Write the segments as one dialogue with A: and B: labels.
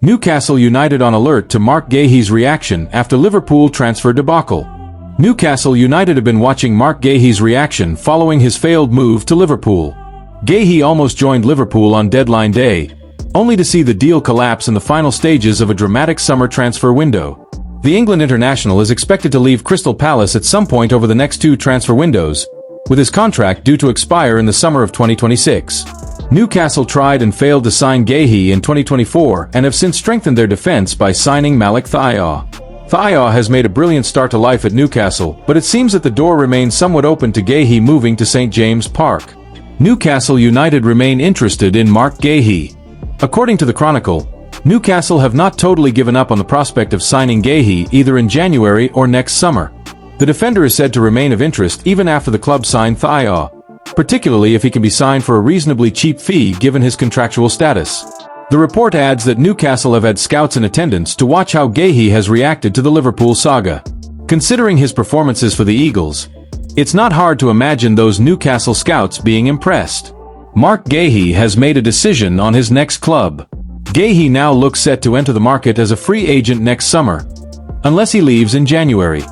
A: Newcastle United on alert to Marc Guehi's reaction after Liverpool transfer debacle. Newcastle United have been watching Marc Guehi's reaction following his failed move to Liverpool. Guehi almost joined Liverpool on deadline day, only to see the deal collapse in the final stages of a dramatic summer transfer window. The England international is expected to leave Crystal Palace at some point over the next 2 transfer windows, with his contract due to expire in the summer of 2026. Newcastle tried and failed to sign Guehi in 2024 and have since strengthened their defense by signing Malick Thiaw. Thiaw has made a brilliant start to life at Newcastle, but it seems that the door remains somewhat open to Guehi moving to St James Park. Newcastle United remain interested in Marc Guehi. According to the Chronicle, Newcastle have not totally given up on the prospect of signing Guehi either in January or next summer. The defender is said to remain of interest even after the club signed Thiaw, particularly if he can be signed for a reasonably cheap fee given his contractual status. The report adds that Newcastle have had scouts in attendance to watch how Guehi has reacted to the Liverpool saga. Considering his performances for the Eagles, it's not hard to imagine those Newcastle scouts being impressed. Marc Guehi has made a decision on his next club. Guehi now looks set to enter the market as a free agent next summer, unless he leaves in January.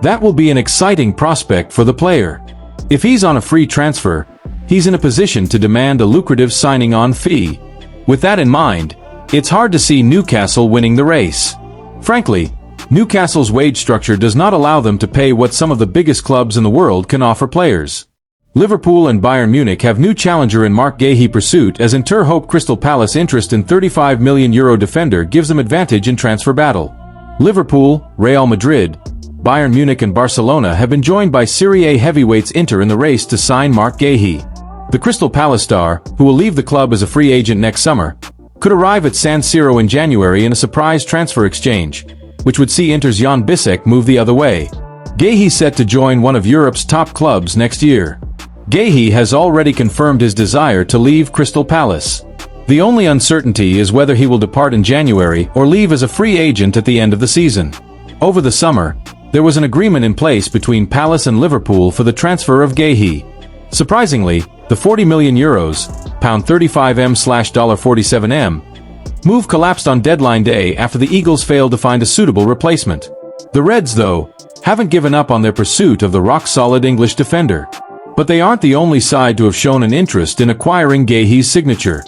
A: That will be an exciting prospect for the player. If he's on a free transfer, he's in a position to demand a lucrative signing-on fee. With that in mind, it's hard to see Newcastle winning the race. Frankly, Newcastle's wage structure does not allow them to pay what some of the biggest clubs in the world can offer players. Liverpool and Bayern Munich have new challenger in Marc Guehi pursuit, as Inter hope Crystal Palace interest in €35 million defender gives them advantage in transfer battle. Liverpool, Real Madrid, Bayern Munich and Barcelona have been joined by Serie A heavyweights Inter in the race to sign Marc Guehi. The Crystal Palace star, who will leave the club as a free agent next summer, could arrive at San Siro in January in a surprise transfer exchange, which would see Inter's Jan Bissek move the other way. Guehi set to join one of Europe's top clubs next year. Guehi has already confirmed his desire to leave Crystal Palace. The only uncertainty is whether he will depart in January or leave as a free agent at the end of the season. Over the summer, there was an agreement in place between Palace and Liverpool for the transfer of Guehi. Surprisingly, the €40 million, £35M/$47M, move collapsed on deadline day after the Eagles failed to find a suitable replacement. The Reds, though, haven't given up on their pursuit of the rock-solid English defender. But they aren't the only side to have shown an interest in acquiring Guehi's signature.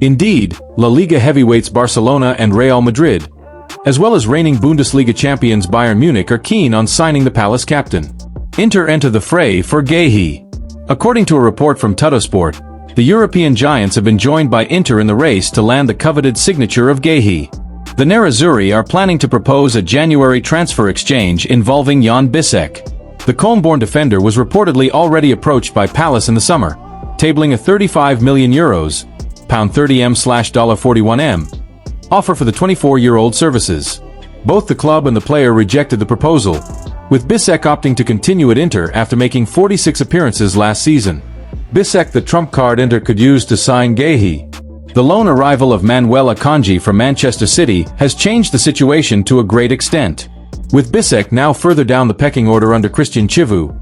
A: Indeed, La Liga heavyweights Barcelona and Real Madrid, as well as reigning Bundesliga champions Bayern Munich, are keen on signing the Palace captain. Inter enter the fray for Guehi. According to a report from Tuttosport, the European giants have been joined by Inter in the race to land the coveted signature of Guehi. The Nerazzurri are planning to propose a January transfer exchange involving Jan Bissek. The Cologne-born defender was reportedly already approached by Palace in the summer, tabling a €35 million, £30M/$41M, offer for the 24-year-old services. Both the club and the player rejected the proposal, with Bissek opting to continue at Inter after making 46 appearances last season. Bissek, the trump card Inter could use to sign Guehi. The loan arrival of Manuel Akanji from Manchester City has changed the situation to a great extent. With Bissek now further down the pecking order under Christian Chivu,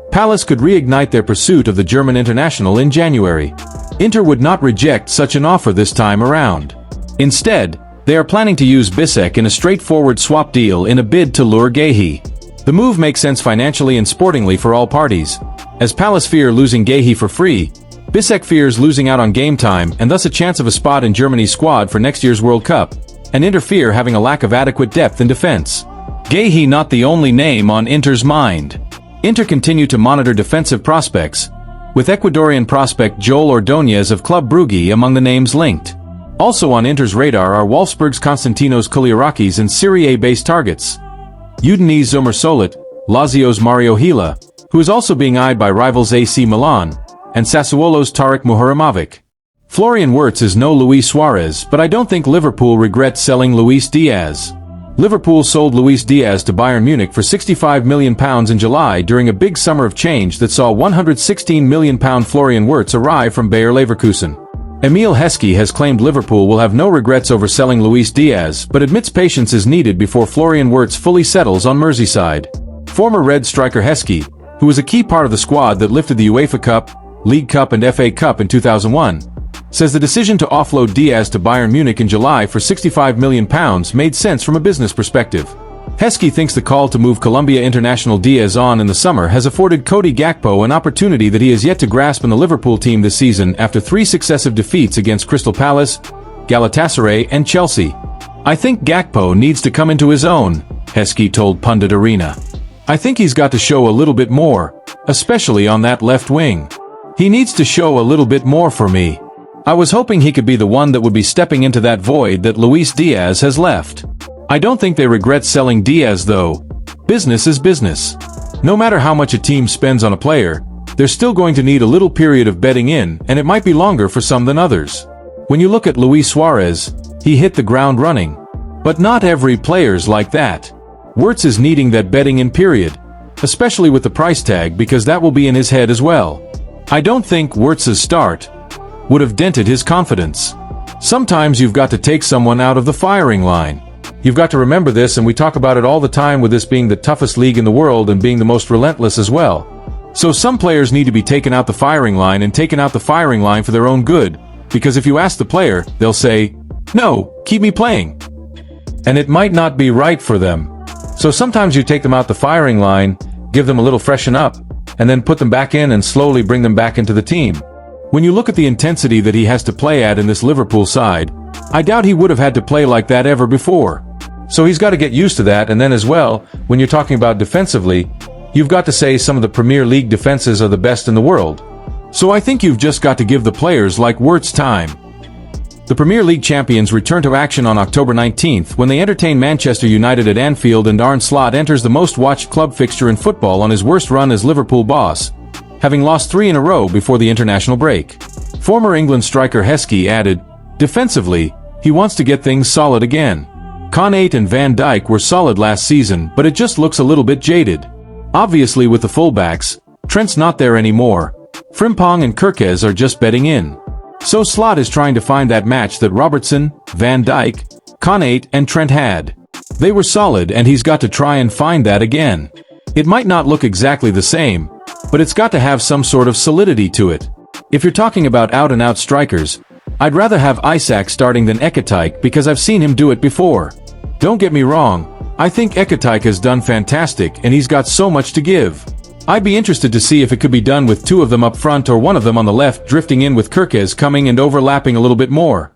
A: Palace could reignite their pursuit of the German international in January. Inter would not reject such an offer this time around. Instead, they are planning to use Bissek in a straightforward swap deal in a bid to lure Guehi. The move makes sense financially and sportingly for all parties. As Palace fear losing Guehi for free, Bissek fears losing out on game time and thus a chance of a spot in Germany's squad for next year's World Cup, and Inter fear having a lack of adequate depth in defense. Guehi not the only name on Inter's mind. Inter continue to monitor defensive prospects, with Ecuadorian prospect Joel Ordóñez of Club Brugge among the names linked. Also on Inter's radar are Wolfsburg's Konstantinos Kouliarakis and Serie A-based targets, Udinese Zomer Solit, Lazio's Mario Hila, who is also being eyed by rivals AC Milan, and Sassuolo's Tarek Muharrimovic. Florian Wirtz is no Luis Suarez, but I don't think Liverpool regrets selling Luis Diaz. Liverpool sold Luis Diaz to Bayern Munich for £65 million in July during a big summer of change that saw £116 million Florian Wirtz arrive from Bayer Leverkusen. Emil Heskey has claimed Liverpool will have no regrets over selling Luis Diaz, but admits patience is needed before Florian Wirtz fully settles on Merseyside. Former Red striker Heskey, who was a key part of the squad that lifted the UEFA Cup, League Cup and FA Cup in 2001, says the decision to offload Diaz to Bayern Munich in July for £65 million made sense from a business perspective. Heskey thinks the call to move Colombia international Diaz on in the summer has afforded Cody Gakpo an opportunity that he has yet to grasp in the Liverpool team this season after 3 successive defeats against Crystal Palace, Galatasaray and Chelsea. "I think Gakpo needs to come into his own," Heskey told Pundit Arena. "I think he's got to show a little bit more, especially on that left wing. He needs to show a little bit more for me. I was hoping he could be the one that would be stepping into that void that Luis Diaz has left." I don't think they regret selling Diaz though. Business is business. No matter how much a team spends on a player, they're still going to need a little period of bedding in, and it might be longer for some than others. When you look at Luis Suarez, he hit the ground running. But not every player's like that. Wirtz is needing that bedding in period, especially with the price tag, because that will be in his head as well. I don't think Wirtz's start would have dented his confidence. Sometimes you've got to take someone out of the firing line. You've got to remember this, and we talk about it all the time with this being the toughest league in the world and being the most relentless as well. So some players need to be taken out the firing line and taken out the firing line for their own good, because if you ask the player, they'll say, "No, keep me playing." And it might not be right for them. So sometimes you take them out the firing line, give them a little freshen up, and then put them back in and slowly bring them back into the team. When you look at the intensity that he has to play at in this Liverpool side, I doubt he would have had to play like that ever before. So he's got to get used to that, and then as well, when you're talking about defensively, you've got to say some of the Premier League defenses are the best in the world. So I think you've just got to give the players like Wirtz time. The Premier League champions return to action on October 19th when they entertain Manchester United at Anfield, and Arne Slot enters the most-watched club fixture in football on his worst run as Liverpool boss, having lost 3 in a row before the international break. Former England striker Heskey added, "Defensively, he wants to get things solid again. Konate and Van Dijk were solid last season, but it just looks a little bit jaded. Obviously with the fullbacks, Trent's not there anymore. Frimpong and Kerkez are just bedding in. So Slot is trying to find that match that Robertson, Van Dijk, Konate and Trent had. They were solid, and he's got to try and find that again. It might not look exactly the same, but it's got to have some sort of solidity to it. If you're talking about out-and-out strikers, I'd rather have Isak starting than Ekatike because I've seen him do it before. Don't get me wrong, I think Ekatike has done fantastic and he's got so much to give. I'd be interested to see if it could be done with 2 of them up front or one of them on the left drifting in with Kerkez coming and overlapping a little bit more."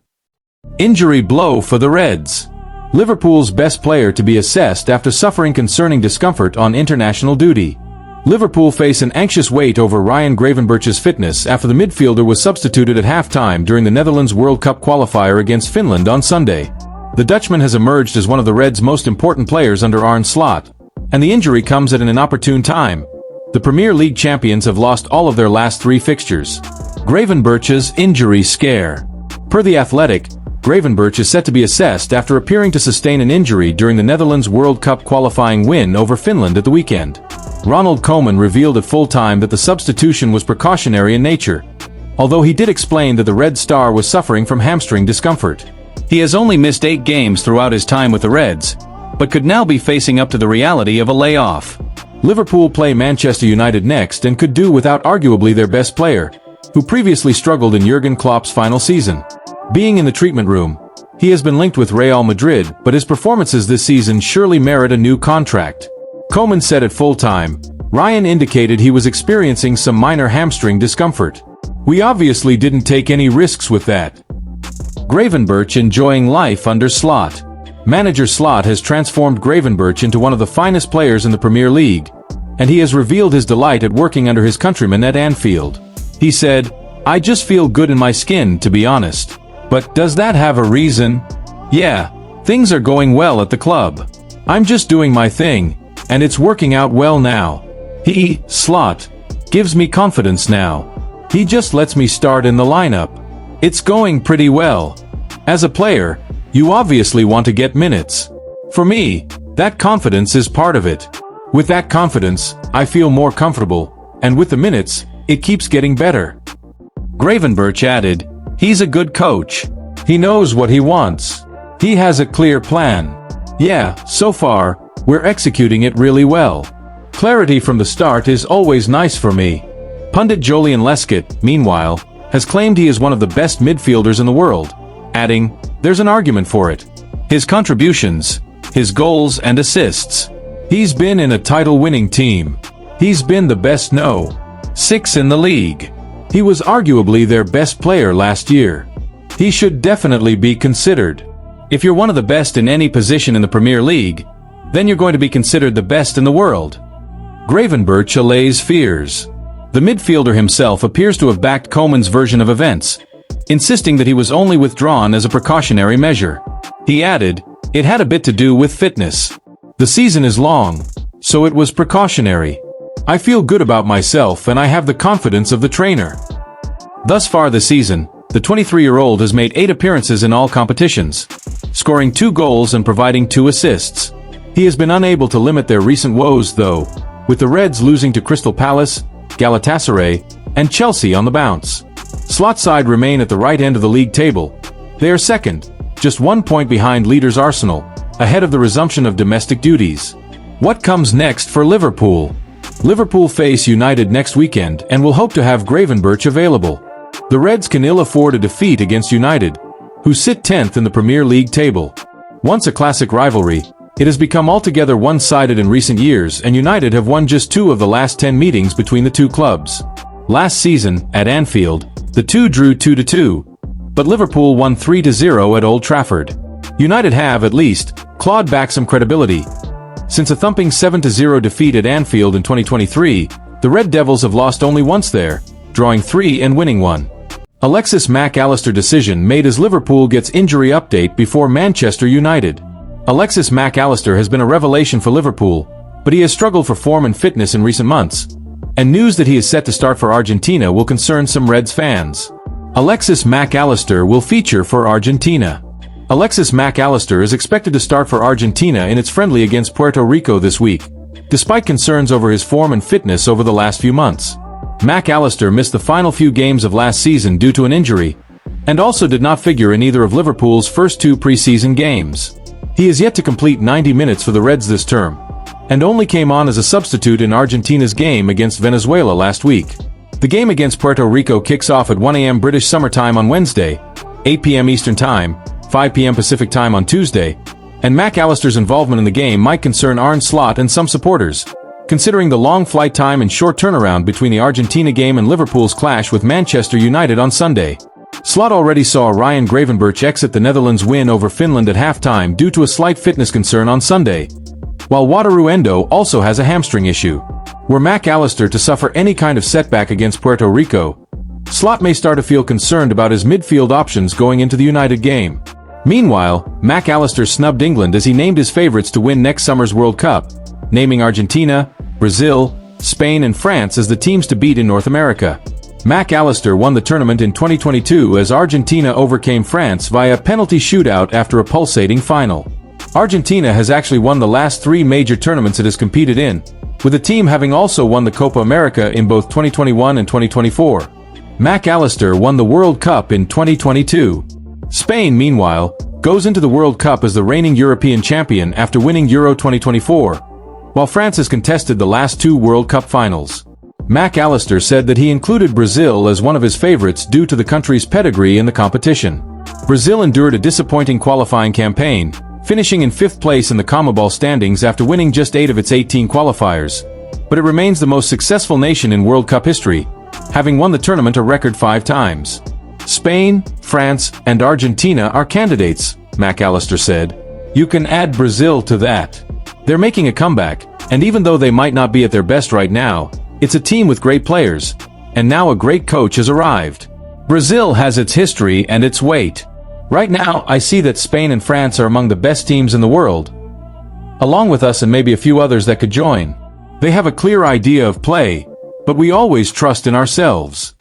A: Injury blow for the Reds. Liverpool's best player to be assessed after suffering concerning discomfort on international duty. Liverpool face an anxious wait over Ryan Gravenberch's fitness after the midfielder was substituted at halftime during the Netherlands World Cup qualifier against Finland on Sunday. The Dutchman has emerged as one of the Reds' most important players under Arne Slot, and the injury comes at an inopportune time. The Premier League champions have lost all of their last 3 fixtures. Gravenberch's injury scare. Per The Athletic, Gravenberch is set to be assessed after appearing to sustain an injury during the Netherlands World Cup qualifying win over Finland at the weekend. Ronald Koeman revealed at full-time that the substitution was precautionary in nature, although he did explain that the Red Star was suffering from hamstring discomfort. He has only missed 8 games throughout his time with the Reds, but could now be facing up to the reality of a layoff. Liverpool play Manchester United next and could do without arguably their best player, who previously struggled in Jurgen Klopp's final season. Being in the treatment room, he has been linked with Real Madrid, but his performances this season surely merit a new contract. Koeman said at full-time, Ryan indicated he was experiencing some minor hamstring discomfort. "We obviously didn't take any risks with that." Gravenberch enjoying life under Slot. Manager Slot has transformed Gravenberch into one of the finest players in the Premier League, and he has revealed his delight at working under his countrymen at Anfield. He said, "I just feel good in my skin, to be honest. But does that have a reason? Yeah, things are going well at the club. I'm just doing my thing, and it's working out well now. Slot, gives me confidence now. He just lets me start in the lineup. It's going pretty well. As a player, you obviously want to get minutes. For me, that confidence is part of it. With that confidence, I feel more comfortable, and with the minutes, it keeps getting better." Gravenberch added, "He's a good coach. He knows what he wants. He has a clear plan. Yeah, so far, we're executing it really well. Clarity from the start is always nice for me." Pundit Jolien Lescott, meanwhile, has claimed he is one of the best midfielders in the world, adding, "There's an argument for it. His contributions, his goals and assists. He's been in a title-winning team. He's been the best No.6 in the league. He was arguably their best player last year. He should definitely be considered. If you're one of the best in any position in the Premier League, then you're going to be considered the best in the world." Gravenberch allays fears. The midfielder himself appears to have backed Koeman's version of events, insisting that he was only withdrawn as a precautionary measure. He added, "It had a bit to do with fitness. The season is long, so it was precautionary. I feel good about myself and I have the confidence of the trainer." Thus far this season, the 23-year-old has made 8 appearances in all competitions, scoring 2 goals and providing 2 assists. He has been unable to limit their recent woes though, with the Reds losing to Crystal Palace, Galatasaray, and Chelsea on the bounce. Slot side remain at the right end of the league table. They are second, just 1 point behind leaders Arsenal, ahead of the resumption of domestic duties. What comes next for Liverpool? Liverpool face United next weekend and will hope to have Gravenberch available. The Reds can ill afford a defeat against United, who sit 10th in the Premier League table. Once a classic rivalry, it has become altogether one-sided in recent years, and United have won just 2 of the last 10 meetings between the two clubs. Last season, at Anfield, the two drew 2-2, but Liverpool won 3-0 at Old Trafford. United have, at least, clawed back some credibility. Since a thumping 7-0 defeat at Anfield in 2023, the Red Devils have lost only once there, drawing 3 and winning 1. Alexis Mac Allister decision made as Liverpool gets injury update before Manchester United. Alexis Mac Allister has been a revelation for Liverpool, but he has struggled for form and fitness in recent months, and news that he is set to start for Argentina will concern some Reds fans. Alexis Mac Allister will feature for Argentina. Alexis Mac Allister is expected to start for Argentina in its friendly against Puerto Rico this week, despite concerns over his form and fitness over the last few months. Mac Allister missed the final few games of last season due to an injury, and also did not figure in either of Liverpool's first 2 preseason games. He is yet to complete 90 minutes for the Reds this term, and only came on as a substitute in Argentina's game against Venezuela last week. The game against Puerto Rico kicks off at 1 a.m. British Summer Time on Wednesday, 8 p.m. Eastern Time, 5 p.m. Pacific Time on Tuesday, and Mac Allister's involvement in the game might concern Arne Slot and some supporters, considering the long flight time and short turnaround between the Argentina game and Liverpool's clash with Manchester United on Sunday. Slot already saw Ryan Gravenberch exit the Netherlands' win over Finland at halftime due to a slight fitness concern on Sunday, while Wataru Endo also has a hamstring issue. Were Mac Allister to suffer any kind of setback against Puerto Rico, Slot may start to feel concerned about his midfield options going into the United game. Meanwhile, Mac Allister snubbed England as he named his favorites to win next summer's World Cup, naming Argentina, Brazil, Spain and France as the teams to beat in North America. Mac Allister won the tournament in 2022 as Argentina overcame France via penalty shootout after a pulsating final. Argentina has actually won the last 3 major tournaments it has competed in, with the team having also won the Copa America in both 2021 and 2024. Mac Allister won the World Cup in 2022. Spain, meanwhile, goes into the World Cup as the reigning European champion after winning Euro 2024, while France has contested the last 2 World Cup finals. Mac Allister said that he included Brazil as one of his favorites due to the country's pedigree in the competition. Brazil endured a disappointing qualifying campaign, finishing in 5th place in the CONMEBOL standings after winning just 8 of its 18 qualifiers, but it remains the most successful nation in World Cup history, having won the tournament a record 5 times. Spain, France, and Argentina are candidates, Mac Allister said. You can add Brazil to that. They're making a comeback, and even though they might not be at their best right now, it's a team with great players, and now a great coach has arrived. Brazil has its history and its weight. Right now, I see that Spain and France are among the best teams in the world, along with us and maybe a few others that could join. They have a clear idea of play, but we always trust in ourselves.